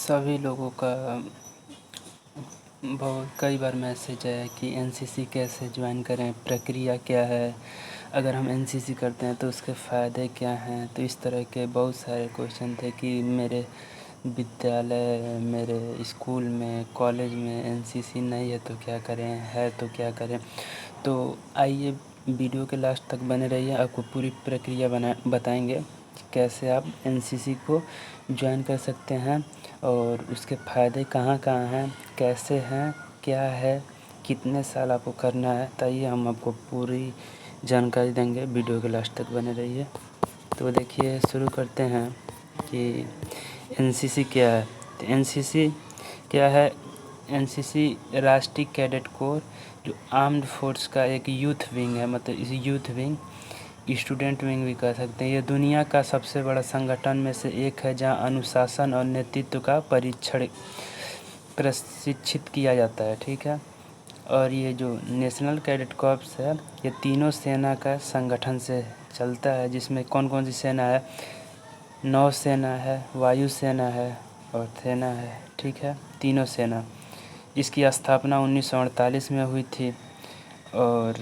सभी लोगों का बहुत कई बार मैसेज आया कि एनसीसी कैसे ज्वाइन करें, प्रक्रिया क्या है, अगर हम एनसीसी करते हैं तो उसके फ़ायदे क्या हैं। तो इस तरह के बहुत सारे क्वेश्चन थे कि मेरे विद्यालय, मेरे स्कूल में, कॉलेज में एनसीसी नहीं है तो क्या करें, है तो क्या करें। तो आइए वीडियो के लास्ट तक बने रहिए, आपको पूरी प्रक्रिया बताएंगे कि कैसे आप एनसीसी को ज्वाइन कर सकते हैं और उसके फ़ायदे कहाँ कहाँ हैं, कैसे हैं, क्या है, कितने साल आपको करना है। तो आइए हम आपको पूरी जानकारी देंगे, वीडियो के लास्ट तक बने रहिए। तो देखिए शुरू करते हैं कि एनसीसी क्या है। तो एनसीसी क्या है? एनसीसी राष्ट्रीय कैडेट कोर, जो आर्म्ड फोर्स का एक यूथ विंग है। मतलब इस यूथ विंग, स्टूडेंट विंग भी कह सकते हैं। ये दुनिया का सबसे बड़ा संगठन में से एक है जहां अनुशासन और नेतृत्व का प्रशिक्षित किया जाता है। ठीक है। और ये जो नेशनल कैडेट कॉर्प्स है, ये तीनों सेना का संगठन से चलता है, जिसमें कौन कौन सी सेना है? नौसेना है, वायुसेना है और सेना है। ठीक है, तीनों सेना। इसकी स्थापना 1948 में हुई थी और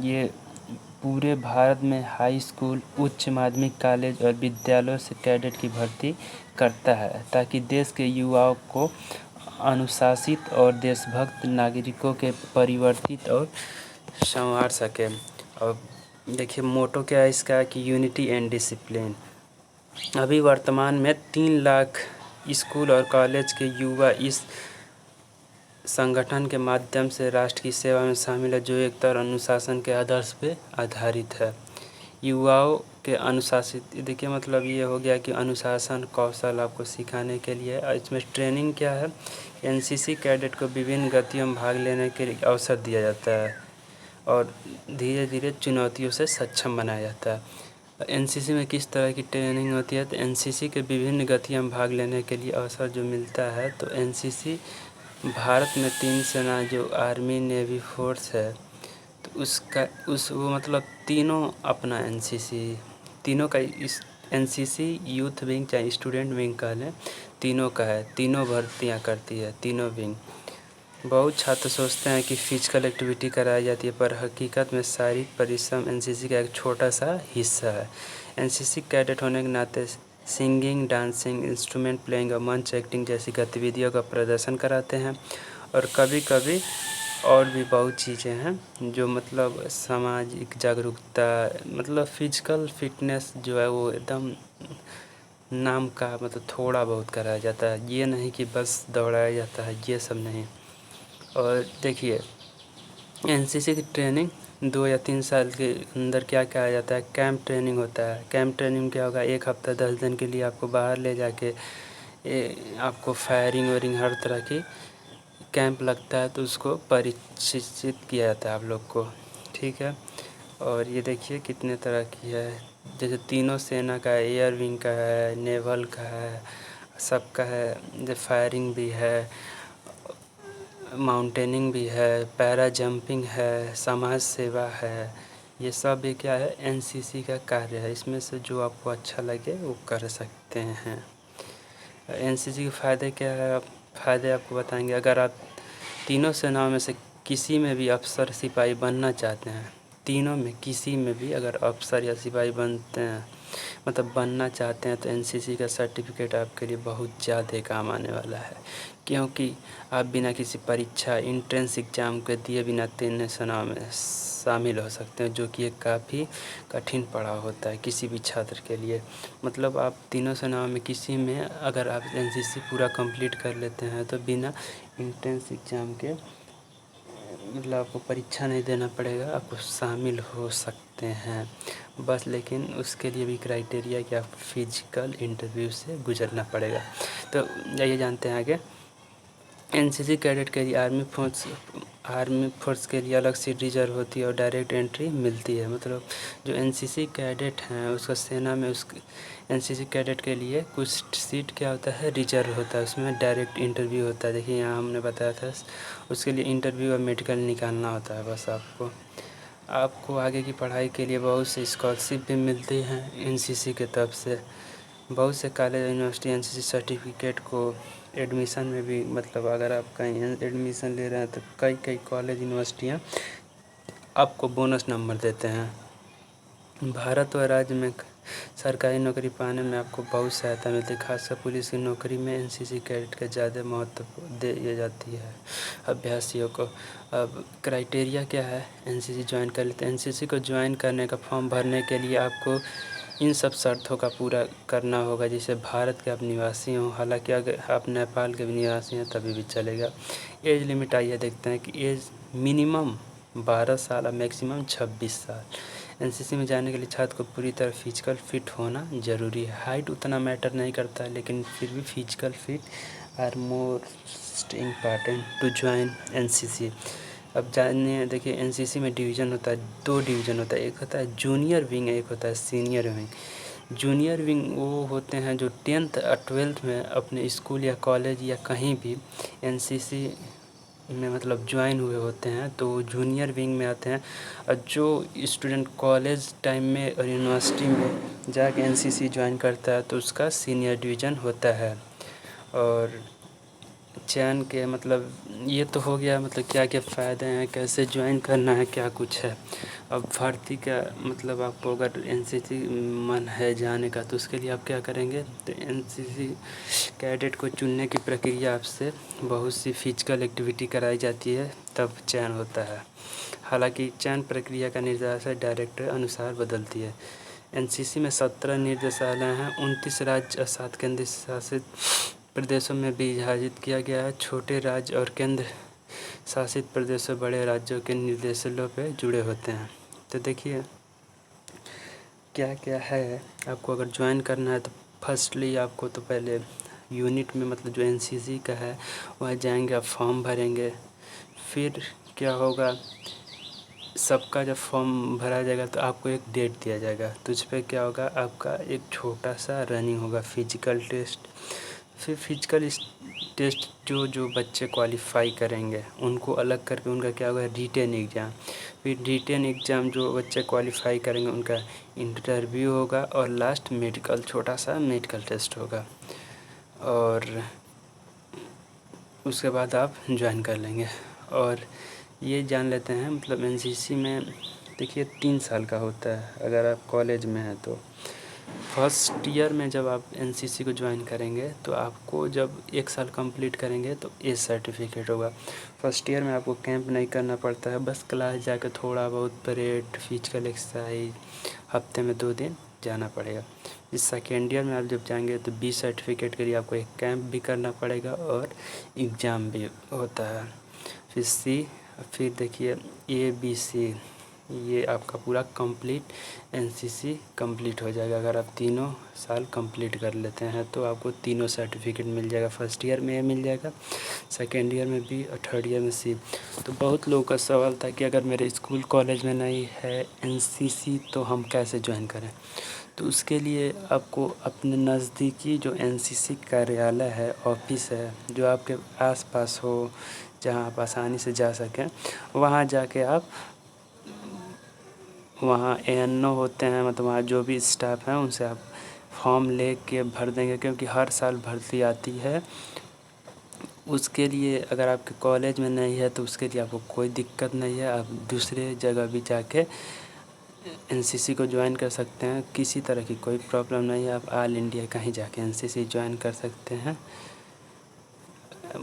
ये पूरे भारत में हाई स्कूल, उच्च माध्यमिक, कॉलेज और विद्यालयों से कैडेट की भर्ती करता है ताकि देश के युवाओं को अनुशासित और देशभक्त नागरिकों के परिवर्तित और संवार सके। और देखिए मोटो क्या है इसका कि यूनिटी एंड डिसिप्लिन। अभी वर्तमान में 3 लाख स्कूल और कॉलेज के युवा इस संगठन के माध्यम से राष्ट्र की सेवा में शामिल है, जो एकता और अनुशासन के आदर्श पे आधारित है। युवाओं के अनुशासित, देखिए मतलब ये हो गया कि अनुशासन कौशल आपको सिखाने के लिए। इसमें ट्रेनिंग क्या है? एनसीसी कैडेट को विभिन्न गतियों में भाग लेने के लिए अवसर दिया जाता है और धीरे धीरे चुनौतियों से सक्षम बनाया जाता है। एनसीसी में किस तरह की ट्रेनिंग होती है? तो एनसीसी के विभिन्न गतियों में भाग लेने के लिए अवसर जो मिलता है, तो एनसीसी भारत में 3 सेना, जो आर्मी, नेवी, फोर्स है, तो उसका वो मतलब तीनों अपना एनसीसी, तीनों का इस एनसीसी यूथ विंग चाहे स्टूडेंट विंग कह लें, तीनों का है। तीनों भर्तियां करती है, तीनों विंग। बहुत छात्र सोचते हैं कि फिजिकल एक्टिविटी कराई जाती है, पर हकीकत में शारीरिक परिश्रम एनसीसी का एक छोटा सा हिस्सा है। एनसीसी कैडेट होने के नाते सिंगिंग, डांसिंग, इंस्ट्रूमेंट प्लेइंग और मंच एक्टिंग जैसी गतिविधियों का प्रदर्शन कराते हैं। और कभी कभी और भी बहुत चीज़ें हैं जो मतलब सामाजिक जागरूकता, मतलब फिजिकल फिटनेस जो है वो एकदम नाम का, मतलब थोड़ा बहुत कराया जाता है। ये नहीं कि बस दौड़ाया जाता है, ये सब नहीं। और देखिए एनसीसी की ट्रेनिंग 2 या 3 साल के अंदर क्या किया जाता है? कैंप ट्रेनिंग होता है। कैंप ट्रेनिंग क्या होगा? 1 हफ्ता 10 दिन के लिए आपको बाहर ले जाके आपको फायरिंग वायरिंग हर तरह की कैंप लगता है, तो उसको परिचित किया जाता है आप लोग को। ठीक है। और ये देखिए कितने तरह की है, जैसे तीनों सेना का है, एयर विंग का है, नेवल का है, सबका है। जैसे फायरिंग भी है, माउंटेनिंग भी है, पैरा जंपिंग है, समाज सेवा है। ये सब भी क्या है? एनसीसी का कार्य है। इसमें से जो आपको अच्छा लगे वो कर सकते हैं। एनसीसी के फ़ायदे क्या है? फ़ायदे आपको बताएंगे। अगर आप तीनों सेनाओं में से किसी में भी अफसर सिपाही बनना चाहते हैं, तीनों में किसी में भी अगर अफसर या सिपाही बनते हैं, मतलब बनना चाहते हैं, तो एनसीसी का सर्टिफिकेट आपके लिए बहुत ज़्यादा काम आने वाला है। क्योंकि आप बिना किसी परीक्षा, एंट्रेंस एग्ज़ाम के दिए बिना तीनों सेनाओं में शामिल हो सकते हैं, जो कि एक काफ़ी कठिन पड़ाव होता है किसी भी छात्र के लिए। मतलब आप तीनों सेनाओं में किसी में अगर आप एनसीसी पूरा कंप्लीट कर लेते हैं, तो बिना एंट्रेंस एग्ज़ाम के, मतलब आपको परीक्षा नहीं देना पड़ेगा, आपको शामिल हो सकते हैं बस। लेकिन उसके लिए भी क्राइटेरिया कि आप फिजिकल इंटरव्यू से गुजरना पड़ेगा। तो ये जानते हैं आगे। एनसीसी कैडेट के लिए आर्मी फोर्स के लिए अलग सीट रिजर्व होती है और डायरेक्ट एंट्री मिलती है। मतलब जो एनसीसी कैडेट हैं उसका सेना में, उस एनसीसी कैडेट के लिए कुछ सीट क्या होता है? रिजर्व होता है, उसमें डायरेक्ट इंटरव्यू होता है। देखिए यहाँ हमने बताया था, उसके लिए इंटरव्यू और मेडिकल निकालना होता है बस। आपको आगे की पढ़ाई के लिए बहुत सी स्कॉलरशिप भी मिलती हैं एनसीसी की तरफ से। बहुत से कॉलेज यूनिवर्सिटी एनसीसी सर्टिफिकेट को एडमिशन में भी मतलब अगर आप कहीं एडमिशन ले रहे हैं तो कई कई कॉलेज यूनिवर्सिटियाँ आपको बोनस नंबर देते हैं। भारत व राज्य में सरकारी नौकरी पाने में आपको बहुत सहायता मिलती है। खासकर पुलिस की नौकरी में एनसीसी कैडेट का ज़्यादा महत्व दी जाती है अभ्यर्थियों को। अब क्राइटेरिया क्या है, एनसीसी ज्वाइन कर लेते हैं। एनसीसी को ज्वाइन करने का फॉर्म भरने के लिए आपको इन सब शर्तों का पूरा करना होगा। जैसे भारत के आप निवासी हों, हालांकि अगर आप नेपाल के भी निवासी हैं तभी भी चलेगा। एज लिमिट आइए देखते हैं कि एज मिनिमम 12 साल और मैक्सिमम 26 साल। एनसीसी में जाने के लिए छात्र को पूरी तरह फिजिकल फिट होना ज़रूरी है। हाइट उतना मैटर नहीं करता है, लेकिन फिर भी physical fit are most important to join NCC. अब जानिए, देखिए एनसीसी में डिवीज़न होता है, 2 डिवीज़न होता है। एक होता है जूनियर विंग, एक होता है सीनियर विंग। जूनियर विंग वो होते हैं जो 10th और 12th में अपने स्कूल या कॉलेज या कहीं भी एनसीसी में मतलब ज्वाइन हुए होते हैं, तो जूनियर विंग में आते हैं। और जो स्टूडेंट कॉलेज टाइम में और यूनिवर्सिटी में जाके एनसीसी ज्वाइन करता है तो उसका सीनियर डिवीज़न होता है। और चयन के मतलब ये तो हो गया, मतलब क्या क्या फ़ायदे हैं, कैसे ज्वाइन करना है, क्या कुछ है। अब भर्ती का मतलब आपको अगर एनसीसी मन है जाने का तो उसके लिए आप क्या करेंगे, तो एनसीसी कैडेट को चुनने की प्रक्रिया आपसे बहुत सी फिजिकल एक्टिविटी कराई जाती है तब चयन होता है। हालांकि चयन प्रक्रिया का निर्देश डायरेक्टर अनुसार बदलती है। एनसीसी में 17 निर्देशालय हैं, 29 राज्य और 7 केंद्र शासित प्रदेशों में विभाजित किया गया है। छोटे राज्य और केंद्र शासित प्रदेशों बड़े राज्यों के निर्देशालयों पे जुड़े होते हैं। तो देखिए क्या क्या है, आपको अगर ज्वाइन करना है तो फर्स्टली आपको तो पहले यूनिट में मतलब जो एनसीसी का है वहाँ जाएंगे, आप फॉर्म भरेंगे। फिर क्या होगा, सबका जब फॉर्म भरा जाएगा तो आपको एक डेट दिया जाएगा, तो उस पर क्या होगा, आपका एक छोटा सा रनिंग होगा, फिजिकल टेस्ट। फिर फिजिकल टेस्ट जो जो बच्चे क्वालिफाई करेंगे उनको अलग करके उनका क्या होगा, रिटेन एग्ज़ाम। फिर रिटेन एग्ज़ाम जो बच्चे क्वालिफाई करेंगे उनका इंटरव्यू होगा और लास्ट मेडिकल, छोटा सा मेडिकल टेस्ट होगा। और उसके बाद आप ज्वाइन कर लेंगे। और ये जान लेते हैं मतलब एनसीसी में देखिए 3 साल का होता है अगर आप कॉलेज में हैं तो। फर्स्ट ईयर में जब आप एनसीसी को ज्वाइन करेंगे तो आपको जब 1 साल कंप्लीट करेंगे तो एज सर्टिफिकेट होगा। फर्स्ट ईयर में आपको कैंप नहीं करना पड़ता है, बस क्लास जाकर थोड़ा बहुत परेड, फिजिकल एक्सरसाइज हफ्ते में 2 दिन जाना पड़ेगा। इस सेकेंड ईयर में आप जब जाएंगे तो बी सर्टिफिकेट के लिए आपको एक कैंप भी करना पड़ेगा और एग्ज़ाम भी होता है। फिर देखिए ABC, ये आपका पूरा कंप्लीट एनसीसी कंप्लीट हो जाएगा। अगर आप तीनों साल कंप्लीट कर लेते हैं तो आपको तीनों सर्टिफिकेट मिल जाएगा। फर्स्ट ईयर में ए मिल जाएगा, सेकेंड ईयर में बी और थर्ड ईयर में सी। तो बहुत लोगों का सवाल था कि अगर मेरे स्कूल कॉलेज में नहीं है एनसीसी तो हम कैसे ज्वाइन करें। तो उसके लिए आपको अपने नज़दीकी जो एनसीसी कार्यालय है, ऑफिस है, जो आपके आसपास हो, जहां आप आसानी से जा सकें, वहां जाके आप वहाँ एएनओ होते हैं, मतलब वहाँ जो भी स्टाफ हैं उनसे आप फॉर्म ले के भर देंगे, क्योंकि हर साल भर्ती आती है। उसके लिए अगर आपके कॉलेज में नहीं है तो उसके लिए आपको कोई दिक्कत नहीं है, आप दूसरे जगह भी जाके एनसीसी को ज्वाइन कर सकते हैं। किसी तरह की कोई प्रॉब्लम नहीं है, आप ऑल इंडिया कहीं जाके एनसीसी ज्वाइन कर सकते हैं,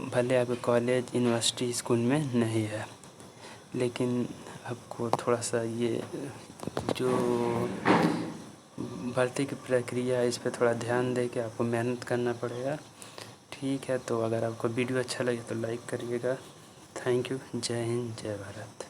भले आपके कॉलेज, यूनिवर्सिटी, स्कूल में नहीं है। लेकिन आपको थोड़ा सा ये जो भर्ती की प्रक्रिया है इस पे थोड़ा ध्यान दे के आपको मेहनत करना पड़ेगा। ठीक है, तो अगर आपको वीडियो अच्छा लगे तो लाइक करिएगा। Thank you. जय हिंद, जय भारत।